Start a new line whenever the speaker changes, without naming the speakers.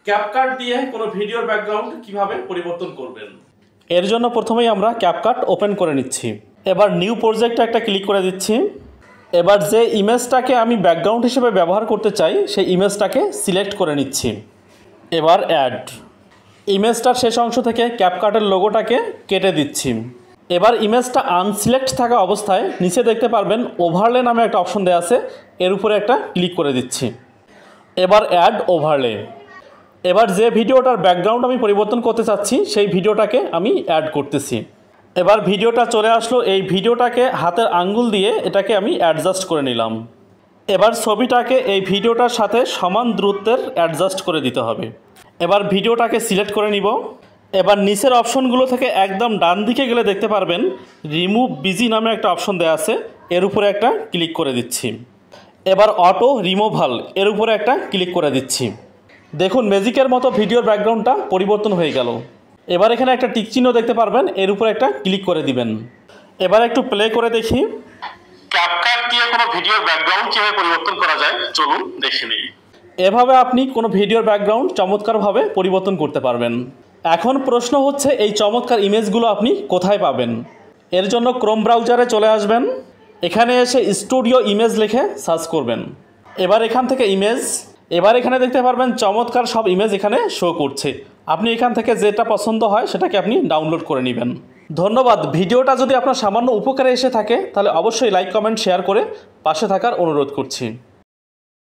CapCut দিয়ে কোনো ভিডিওর ব্যাকগ্রাউন্ড কিভাবে পরিবর্তন করবেন। এর জন্য প্রথমেই আমরা ক্যাপকাট ওপেন করে নিচ্ছি। এবার নিউ প্রজেক্টে একটা ক্লিক করে দিচ্ছি। এবার যে ইমেজটাকে আমি ব্যাকগ্রাউন্ড হিসেবে ব্যবহার করতে চাই সেই ইমেজটাকে সিলেক্ট করে নিচ্ছি। এবার অ্যাড, ইমেজটার শেষ অংশ থেকে ক্যাপকাটের লোগোটাকে কেটে দিচ্ছি। এবার ইমেজটা আনসিলেক্ট থাকা অবস্থায় নিচে দেখতে পারবেন ওভারলে নামে একটা অপশন দেওয়া আছে, এর উপরে একটা ক্লিক করে দিচ্ছি। এবার অ্যাড ওভারলে, এবার যে ভিডিওটার ব্যাকগ্রাউন্ড আমি পরিবর্তন করতে চাচ্ছি সেই ভিডিওটাকে আমি অ্যাড করতেছি। এবার ভিডিওটা চলে আসলো, এই ভিডিওটাকে হাতের আঙ্গুল দিয়ে এটাকে আমি অ্যাডজাস্ট করে নিলাম। এবার ছবিটাকে এই ভিডিওটার সাথে সমান দূরত্বের অ্যাডজাস্ট করে দিতে হবে। এবার ভিডিওটাকে সিলেক্ট করে নিব। এবার নিচের অপশনগুলো থেকে একদম ডান দিকে গেলে দেখতে পারবেন রিমুভ বিজি নামে একটা অপশন দেওয়া আছে, এর উপরে একটা ক্লিক করে দিচ্ছি। এবার অটো রিমুভাল, এর উপরে একটা ক্লিক করে দিচ্ছি। দেখুন ম্যাজিকের মতো ভিডিওর ব্যাকগ্রাউন্ডটা পরিবর্তন হয়ে গেল। এবার এখানে একটা টিক চিহ্ন দেখতে পারবেন, এর উপরে একটা ক্লিক করে দিবেন। এবার একটু প্লে করে দেখি ক্যাপকাট দিয়ে কোনো ভিডিওর ব্যাকগ্রাউন্ড কিভাবে পরিবর্তন করা যায়, চলুন দেখে নিই। এভাবে আপনি কোনো ভিডিওর ব্যাকগ্রাউন্ড চমৎকারভাবে পরিবর্তন করতে পারবেন। এখন প্রশ্ন হচ্ছে এই চমৎকার ইমেজগুলো আপনি কোথায় পাবেন। এর জন্য ক্রোম ব্রাউজারে চলে আসবেন, এখানে এসে স্টুডিও ইমেজ লিখে সার্চ করবেন। এবার এখান থেকে ইমেজ, এবার এখানে দেখতে পারবেন চমৎকার সব ইমেজ এখানে শো করছে। আপনি এখান থেকে যেটা পছন্দ হয় সেটাকে আপনি ডাউনলোড করে নেবেন। ধন্যবাদ। ভিডিওটা যদি আপনার সামান্য উপকারে এসে থাকে তাহলে অবশ্যই লাইক কমেন্ট শেয়ার করে পাশে থাকার অনুরোধ করছি।